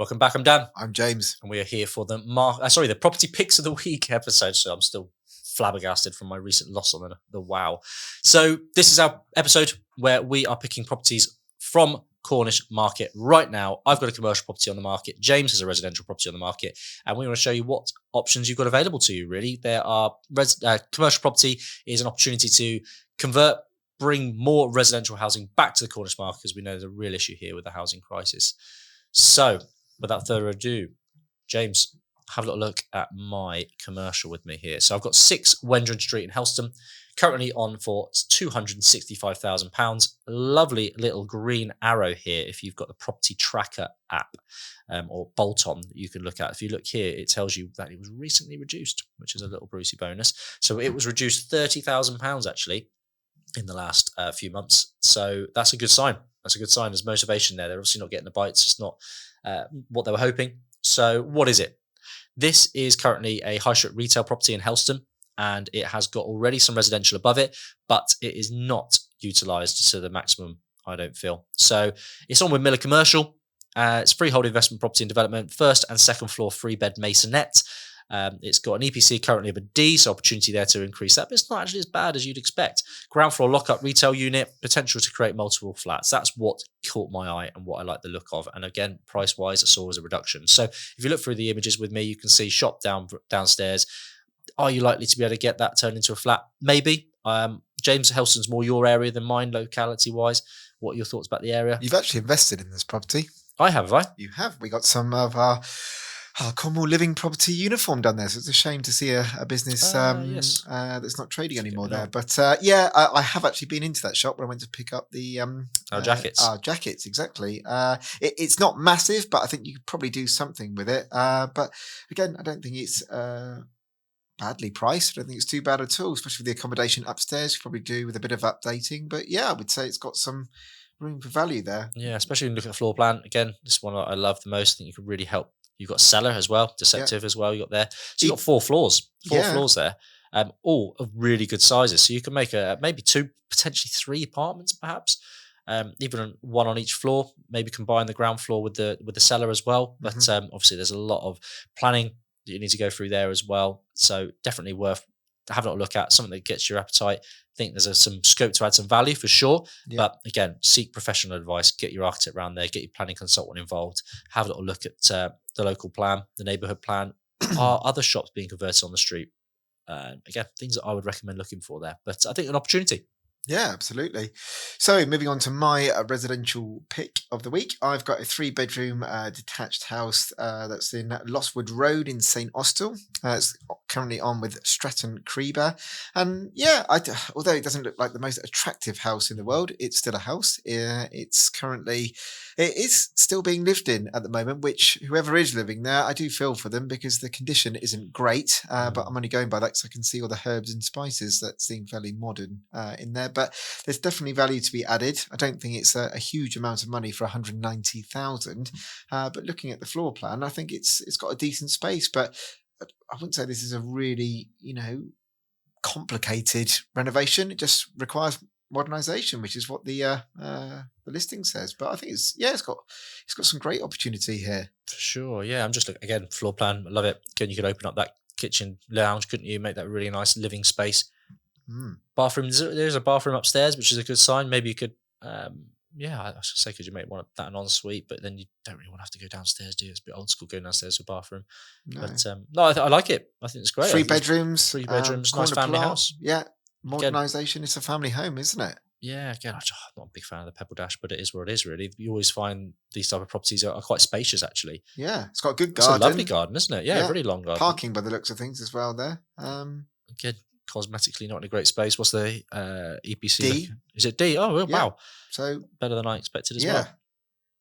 Welcome back. I'm Dan, I'm James. and we are here for the property picks of the week episode. So I'm still flabbergasted from my recent loss on the wow. So this is our episode where we are picking properties from Cornish market right now. I've got a commercial property on the market. James has a residential property on the market, and we want to show you what options you've got available to you. Really, there are commercial property is an opportunity to convert, bring more residential housing back to the Cornish market, because we know there's a real issue here with the housing crisis. So, without further ado, James, have a little look at my commercial with me here. So I've got 6 Wendron Street in Helston, currently on for £265,000. Lovely little green arrow here if you've got the property tracker app or bolt-on that you can look at. If you look here, it tells you that it was recently reduced, which is a little Brucey bonus. So it was reduced £30,000 actually in the last few months. So that's a good sign. That's a good sign. There's motivation there. They're obviously not getting the bites. It's not what they were hoping. So what is it? This is currently a high street retail property in Helston, and it has got already some residential above it, but it is not utilised to the maximum, I don't feel. So it's on with Miller Commercial. It's freehold investment property and development, first and second floor 3-bed masonette. It's got an EPC currently of a D, so opportunity there to increase that, but it's not actually as bad as you'd expect. Ground floor lock-up retail unit, potential to create multiple flats. That's what caught my eye and what I like the look of. And again, price-wise, I saw as a reduction. So if you look through the images with me, you can see shop downstairs. Are you likely to be able to get that turned into a flat? Maybe. James, Helston's more your area than mine, locality-wise. What are your thoughts about the area? You've actually invested in this property. I have I? You have. We got some of our Cornwall living property uniform done there, so it's a shame to see a business Yes. that's not trading anymore there. But I have actually been into that shop where I went to pick up the jackets. Jackets, exactly. It's not massive, but I think you could probably do something with it. But again, I don't think it's badly priced. I don't think it's too bad at all, especially with the accommodation upstairs. You could probably do with a bit of updating. But yeah, I would say it's got some room for value there. Yeah, especially when you look at the floor plan. Again, this one I love the most. I think you could really help. You've got cellar as well, deceptive as well. You got there. So you've got 4 floors, floors there, all of really good sizes. So you can make maybe 2, potentially 3 apartments, perhaps, even one on each floor. Maybe combine the ground floor with the cellar as well. But obviously, there's a lot of planning that you need to go through there as well. So definitely worth having a look at, something that gets your appetite. I think there's some scope to add some value for sure. Yeah. But again, seek professional advice, get your architect around there, get your planning consultant involved, have a little look at the local plan, the neighbourhood plan. Are other shops being converted on the street? Again, things that I would recommend looking for there. But I think an opportunity. Yeah, absolutely. So moving on to my residential pick of the week, I've got a 3-bedroom detached house that's in Lostwood Road in St Austell. It's currently on with Stratton Creeber. And yeah, although it doesn't look like the most attractive house in the world, it's still a house. It is still being lived in at the moment, which whoever is living there, I do feel for them because the condition isn't great. But I'm only going by that because I can see all the herbs and spices that seem fairly modern in there. But there's definitely value to be added. I don't think it's a huge amount of money for 190,000. But looking at the floor plan, I think it's got a decent space. But I wouldn't say this is a really, complicated renovation. It just requires modernisation, which is what the listing says. But I think it's got some great opportunity here. For sure, yeah. I'm just looking again, floor plan. I love it. You could open up that kitchen lounge, couldn't you? Make that really nice living space. Bathroom. There's a bathroom upstairs, which is a good sign. Maybe you could, I should say, could you make that an ensuite? But then you don't really want to have to go downstairs, do you? It's a bit old school going downstairs to a bathroom. No. But I like it. I think it's great. 3 bedrooms, nice family house. Yeah, modernisation. It's a family home, isn't it? Yeah, again, I'm not a big fan of the pebble dash, but it is what it is, really. You always find these type of properties are quite spacious, actually. Yeah, it's got a good garden. It's a lovely garden, isn't it? Yeah, really long garden. Parking by the looks of things as well there. Again, cosmetically not in a great space. What's the EPC? D. Is it D? Oh, wow. So better than I expected as well.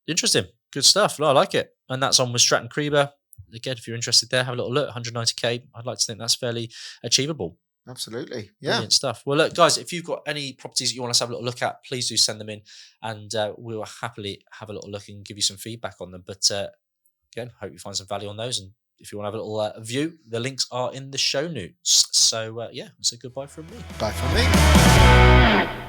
Interesting. Good stuff. I like it. And that's on with Stratton Creeber. Again, if you're interested there, have a little look. 190k. I'd like to think that's fairly achievable. Absolutely. Yeah. Brilliant stuff. Well, look, guys, if you've got any properties that you want us to have a little look at, please do send them in and we will happily have a little look and give you some feedback on them. But again, hope you find some value on those. And if you want to have a little view, the links are in the show notes. So, yeah, say goodbye from me. Bye from me.